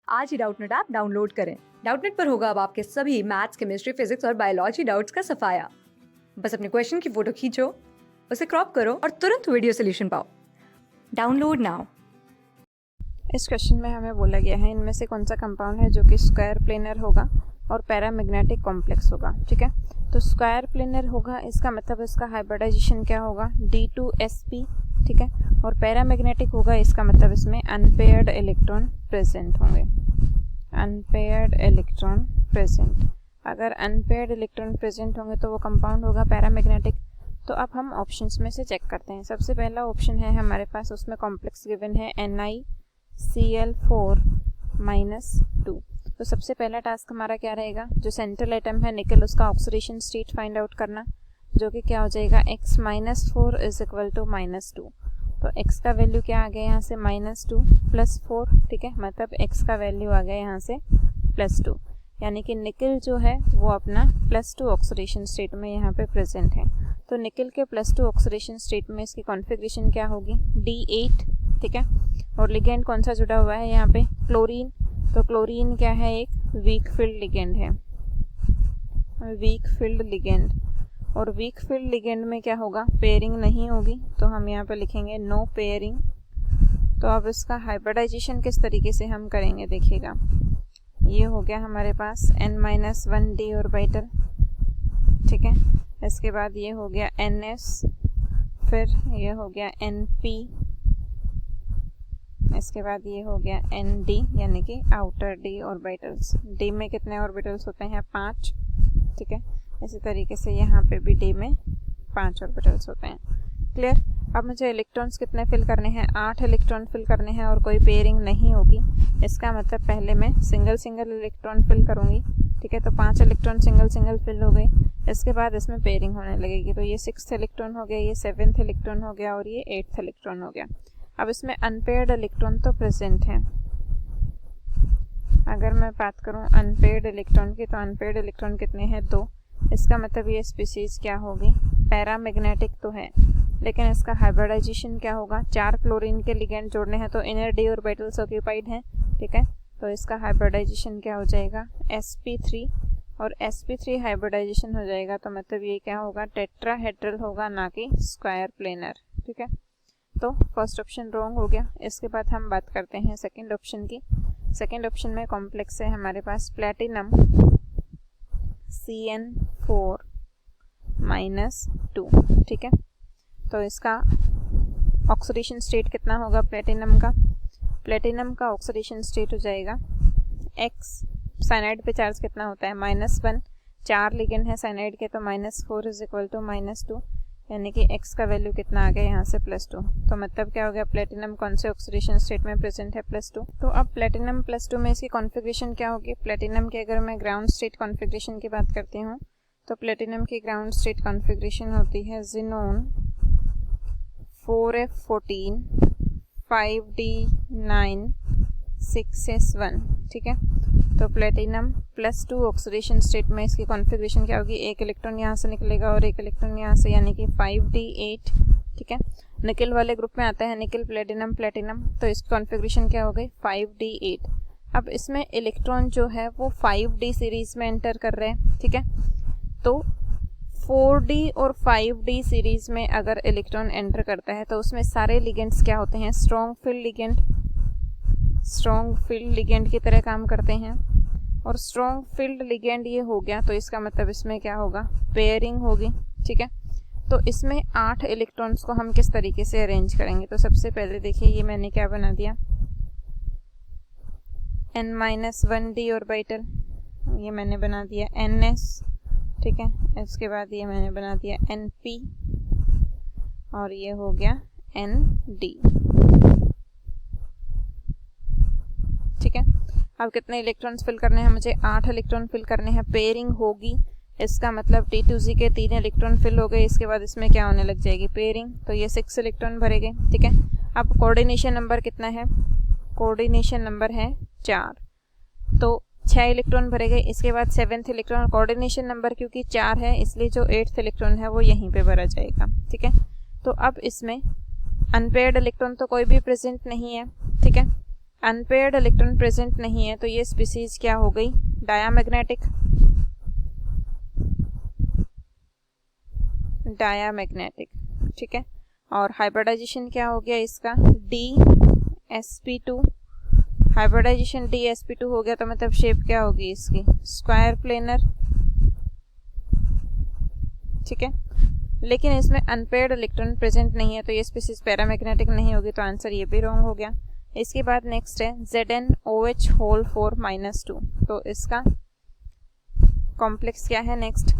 आज ही Doubtnut app download करें। Doubtnut पर होगा अब आपके सभी मैथ्स, केमिस्ट्री, फिजिक्स और बायोलॉजी डाउट्स का सफाया। बस अपने क्वेश्चन की फोटो खींचो, उसे क्रॉप करो और तुरंत वीडियो सोल्यूशन पाओ। Download now. इस क्वेश्चन में हमें बोला गया है इनमें से कौन सा कंपाउंड है जो कि स्क्वायर प्लेनर होगा और पैरामैग्नेटिक कॉम्प्लेक्स होगा। ठीक है, तो स्क्वायर प्लेनर होगा, इसका मतलब इसका हाइब्रिडाइजेशन क्या होगा, D2sp। ठीक है, और पैरामैग्नेटिक होगा, इसका मतलब इसमें अनपेयर्ड इलेक्ट्रॉन प्रेजेंट होंगे। अनपेयर्ड इलेक्ट्रॉन प्रेजेंट, अगर अनपेयर्ड इलेक्ट्रॉन प्रेजेंट होंगे तो वो कंपाउंड होगा पैरामैग्नेटिक। तो अब हम ऑप्शंस में से चेक करते हैं। सबसे पहला ऑप्शन है हमारे पास, उसमें कॉम्प्लेक्स गिवन है NiCl4-2। तो सबसे पहला टास्क हमारा क्या रहेगा, जो सेंट्रल एटम है निकल, उसका ऑक्सीडेशन स्टेट फाइंड आउट करना, जो कि क्या हो जाएगा x - 4 = -2। तो x का वैल्यू क्या आ गया यहाँ से, -2 + 4। ठीक है, मतलब x का वैल्यू आ गया यहाँ से +2, यानी कि निकल जो है वो अपना +2 ऑक्सीडेशन स्टेट में यहाँ पे प्रेजेंट है। तो निकल के +2 ऑक्सीडेशन स्टेट में इसकी कॉन्फ़िगरेशन क्या होगी, D8। ठीक है, और लिगेंड कौन सा जुड़ा हुआ है यहाँ पे, क्लोरीन। तो क्लोरीन क्या है, एक वीक फील्ड लिगेंड है, वीक फील्ड लिगेंड। और वीक फील्ड लिगेंड में क्या होगा, पेयरिंग नहीं होगी, तो हम यहाँ पे लिखेंगे नो पेयरिंग। तो अब इसका हाइब्रिडाइजेशन किस तरीके से हम करेंगे देखिएगा। ये हो गया हमारे पास N-1d ऑर्बिटल। ठीक है, इसके बाद ये हो गया NS, फिर ये हो गया NP, इसके बाद ये हो गया ND, यानी कि आउटर D ऑर्बिटल्स। D में कितने ऑर्बिटल्स होते हैं, 5। ठीक है, इसी तरीके से यहाँ पे भी D में 5 ऑर्बिटल्स होते हैं। क्लियर। अब मुझे इलेक्ट्रॉन्स कितने फिल करने हैं, 8 इलेक्ट्रॉन फिल करने हैं और कोई पेयरिंग नहीं होगी। इसका मतलब पहले मैं सिंगल इलेक्ट्रॉन फिल करूँगी। ठीक है, तो 5 इलेक्ट्रॉन सिंगल फिल हो गए। इसके बाद इसमें पेयरिंग होने लगेगी, तो ये 6th इलेक्ट्रॉन हो गया, ये 7th इलेक्ट्रॉन हो गया और ये 8th इलेक्ट्रॉन हो गया। अब इसमें अनपेयर्ड इलेक्ट्रॉन तो प्रेजेंट है। अगर मैं बात करूं अनपेयर्ड इलेक्ट्रॉन की, तो अनपेयर्ड इलेक्ट्रॉन कितने हैं, 2। इसका मतलब ये स्पीसीज क्या होगी, पैरामैग्नेटिक तो है, लेकिन इसका हाइब्रिडाइजेशन क्या होगा, 4 क्लोरीन के लिगेंड जोड़ने हैं तो इनर D ऑर्बिटल्स ऑक्यूपाइड हैं। ठीक है, तो इसका हाइब्रिडाइजेशन क्या हो जाएगा, sp3। और sp3 हाइब्रिडाइजेशन हो जाएगा तो मतलब ये क्या होगा, टेट्राहेड्रल होगा, ना कि स्क्वायर प्लेनर। ठीक है, तो फर्स्ट ऑप्शन रॉन्ग हो गया। इसके बाद हम बात करते हैं सेकंड ऑप्शन की। सेकंड ऑप्शन में कॉम्प्लेक्स है हमारे पास प्लैटिनम CN4-2। ठीक है, तो इसका ऑक्सीडेशन स्टेट कितना होगा प्लैटिनम का, प्लैटिनम का ऑक्सीडेशन स्टेट हो जाएगा X। साइनाइड पे चार्ज कितना होता है, -1। 4 लिगेंड है साइनाइड के, तो -4 = -2, यानी कि x का वैल्यू कितना आ गया यहाँ से +2। तो मतलब क्या हो गया, प्लेटिनम कौन से ऑक्सीडेशन स्टेट में प्रेजेंट है, +2। तो अब प्लेटिनम +2 में इसकी कॉन्फ़िगरेशन क्या होगी, प्लेटिनम की अगर मैं ग्राउंड स्टेट कॉन्फ़िगरेशन की बात करती हूँ तो प्लेटिनम की ग्राउंड स्टेट कॉन्फ़िगरेशन होती है ज़ीनोन 4f14 5d9 6s1। ठीक है, तो प्लेटिनम +2 ऑक्सीडेशन स्टेट में इसकी कॉन्फ़िगरेशन क्या होगी, एक इलेक्ट्रॉन यहाँ से निकलेगा और एक इलेक्ट्रॉन यहाँ से, यानी कि 5d8। ठीक है, निकल वाले ग्रुप में आता है निकल प्लेटिनम, तो इसकी कॉन्फ़िगरेशन क्या हो गई, 5d8। अब इसमें इलेक्ट्रॉन जो है वो 5d सीरीज़ में एंटर कर रहे हैं। ठीक है, तो 4d और 5d सीरीज़ में अगर इलेक्ट्रॉन एंटर करता है तो उसमें सारे लिगेंड्स क्या होते हैं, स्ट्रॉन्ग फील्ड लिगेंड की तरह काम करते हैं। और स्ट्रॉन्ग फील्ड लिगेंड ये हो गया, तो इसका मतलब इसमें क्या होगा, पेयरिंग होगी। ठीक है, तो इसमें 8 इलेक्ट्रॉन्स को हम किस तरीके से अरेंज करेंगे। तो सबसे पहले देखिए, ये मैंने क्या बना दिया, N-1d ऑर्बिटल, ये मैंने बना दिया NS। ठीक है, इसके बाद ये मैंने बना दिया NP और ये हो गया ND। ठीक है, अब कितने इलेक्ट्रॉन्स फिल करने हैं, मुझे 8 इलेक्ट्रॉन फिल करने हैं। पेयरिंग होगी, इसका मतलब T2Z के 3 इलेक्ट्रॉन फिल हो गए। इसके बाद इसमें क्या होने लग जाएगी, पेयरिंग, तो ये 6 इलेक्ट्रॉन भरेंगे। ठीक है, अब कोऑर्डिनेशन नंबर कितना है, कोऑर्डिनेशन नंबर है 4, तो 6 इलेक्ट्रॉन भरे गए। इसके बाद 7th इलेक्ट्रॉन, कोऑर्डिनेशन नंबर क्योंकि 4 है इसलिए जो 8th इलेक्ट्रॉन है वो यहीं पे भरा जाएगा। ठीक है, तो अब इसमें अनपेयर्ड इलेक्ट्रॉन तो कोई भी प्रेजेंट नहीं है। ठीक है, अनपेयर्ड इलेक्ट्रॉन प्रेजेंट नहीं है तो ये स्पीसीज क्या हो गई, डायामैग्नेटिक। डायामैग्नेटिक, ठीक है। और हाइब्रिडाइजेशन क्या हो गया इसका, DsP2। हाइब्रिडाइजेशन DsP2 हो गया तो मतलब शेप क्या होगी इसकी, स्क्वायर प्लेनर, ठीक है। लेकिन इसमें अनपेयर्ड इलेक्ट्रॉन प्रेजेंट नहीं है तो ये स्पीसीज पैरामैग्नेटिक नहीं होगी, तो आंसर ये भी रॉन्ग हो गया। इसके बाद नेक्स्ट है ZnOH होल 4 -2, तो इसका कॉम्प्लेक्स क्या है नेक्स्ट,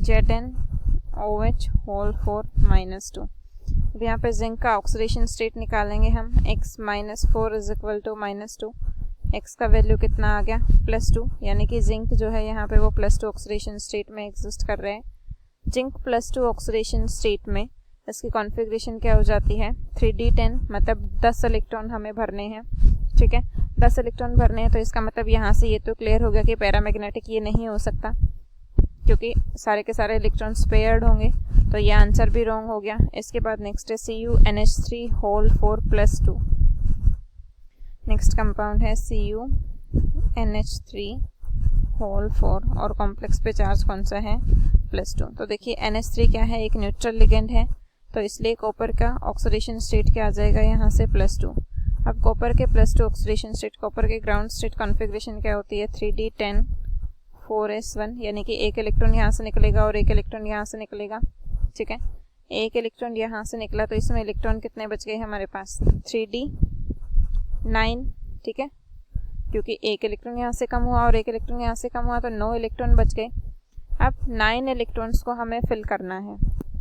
ZnOH होल 4 -2। अब यहाँ पे जिंक का ऑक्सीडेशन स्टेट निकालेंगे हम, x -4 is equal to -2। x का वैल्यू कितना आ गया, +2, यानी कि जिंक जो है यहाँ पे वो +2 ऑक्सीडेशन स्टेट में एग्जिस्ट कर रहे हैं। जिंक +2 ऑक्सीडेशन स्टेट में इसकी कॉन्फ़िगरेशन क्या हो जाती है, 3d10, मतलब 10 इलेक्ट्रॉन हमें भरने हैं, ठीक है। 10 इलेक्ट्रॉन भरने हैं तो इसका मतलब यहाँ से ये तो क्लियर हो गया कि पैरामैग्नेटिक ये नहीं हो सकता, क्योंकि सारे के सारे इलेक्ट्रॉन्स पेयर्ड होंगे, तो ये आंसर भी रॉन्ग हो गया। इसके बाद नेक्स्ट है CuNH3 होल 4 +2। नेक्स्ट कंपाउंड है CuNH3 होल 4 और कॉम्प्लेक्स पे चार्ज कौन सा है, +2। तो देखिए NH3 क्या है, एक न्यूट्रल लिगेंड है, तो इसलिए कॉपर का ऑक्सीडेशन स्टेट क्या आ जाएगा यहाँ से, +2। अब कॉपर के +2 ऑक्सीडेशन स्टेट, कॉपर के ग्राउंड स्टेट कॉन्फ़िगरेशन क्या होती है, 3d10 4s1, यानी कि एक इलेक्ट्रॉन यहाँ से निकलेगा और एक इलेक्ट्रॉन यहाँ से निकलेगा, ठीक है। एक इलेक्ट्रॉन यहाँ से निकला तो इसमें इलेक्ट्रॉन कितने बच गए हमारे पास, 3d9, ठीक है, क्योंकि एक इलेक्ट्रॉन यहाँ से कम हुआ और एक इलेक्ट्रॉन यहाँ से कम हुआ तो 9 इलेक्ट्रॉन बच गए। अब 9 इलेक्ट्रॉन्स को हमें फिल करना है,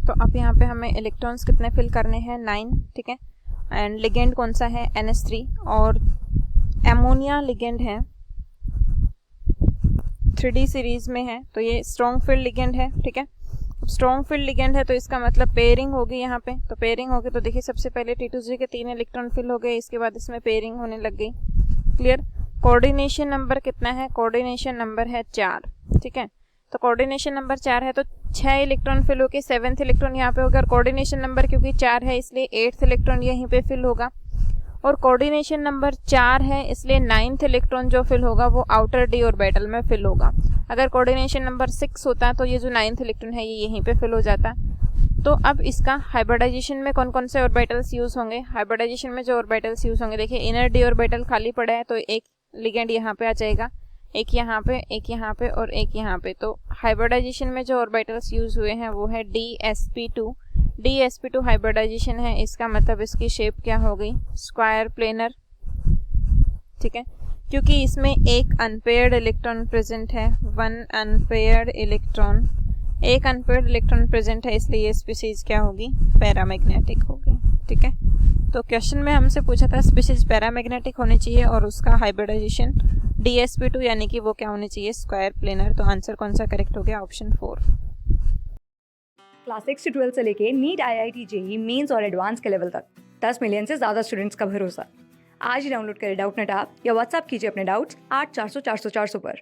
तो अब यहाँ पे हमें इलेक्ट्रॉन्स कितने फिल करने हैं, 9, ठीक है। एंड लिगेंड कौन सा है, NH3, और एमोनिया लिगेंड है, 3D सीरीज में है, तो ये स्ट्रॉन्ग फील्ड लिगेंड है, ठीक है। अब स्ट्रॉन्ग फील्ड लिगेंड है तो इसका मतलब पेयरिंग होगी यहाँ पे, तो पेयरिंग होगी तो देखिए सबसे पहले T2G के 3 इलेक्ट्रॉन फिल हो गए, इसके बाद इसमें पेयरिंग होने लग गई, क्लियर। कोऑर्डिनेशन नंबर कितना है, कोऑर्डिनेशन नंबर है 4, ठीक है। तो कोऑर्डिनेशन नंबर 4 है तो 6 इलेक्ट्रॉन फिल होके 7th इलेक्ट्रॉन यहाँ पे होगा, और कोऑर्डिनेशन नंबर क्योंकि 4 है इसलिए 8th इलेक्ट्रॉन यहीं पे फिल होगा, और कोऑर्डिनेशन नंबर 4 है इसलिए 9th इलेक्ट्रॉन जो फिल होगा वो आउटर d ऑर्बिटल में फिल होगा। अगर कोऑर्डिनेशन नंबर 6 होता तो ये जो 9th इलेक्ट्रॉन है ये यहीं पे फिल हो जाता। तो अब इसका हाइब्रिडाइजेशन में कौन कौन से ऑर्बिटल्स यूज होंगे, हाइब्रिडाइजेशन में जो ऑर्बिटल्स यूज होंगे, देखिए इनर d ऑर्बिटल खाली पड़ा है तो एक लिगेंड यहाँ पे आ जाएगा, एक यहाँ पे, एक यहाँ पे और एक यहाँ पे। तो हाइब्रिडाइजेशन में जो ऑर्बिटल्स यूज हुए हैं वो है DsP2। DsP2 हाइब्रिडाइजेशन है, इसका मतलब इसकी शेप क्या हो गई, स्क्वायर प्लेनर, ठीक है। क्योंकि इसमें एक अनपेयर्ड इलेक्ट्रॉन प्रेजेंट है, वन अनपेयर्ड इलेक्ट्रॉन, एक अनपेयर्ड इलेक्ट्रॉन प्रेजेंट है, इसलिए ये स्पीसीज क्या होगी, पैरामैग्नेटिक होगी, ठीक है। तो क्वेश्चन में हमसे पूछा था स्पीसीज पैरामैग्नेटिक होनी चाहिए और उसका हाइब्रिडाइजेशन DsP2 यानी कि वो क्या होनी चाहिए, स्क्वायर प्लेनर। तो आंसर कौन सा करेक्ट हो गया, ऑप्शन 4। क्लास 6 से 12 से लेके नीट, IIT, JEE मेंस और एडवांस के लेवल तक 10 मिलियन से ज़्यादा स्टूडेंट्स का भरोसा। आज ही डाउनलोड करें डाउटनेट ऐप या व्हाट्सएप कीजिए अपने डाउट्स 8400 400 400 पर।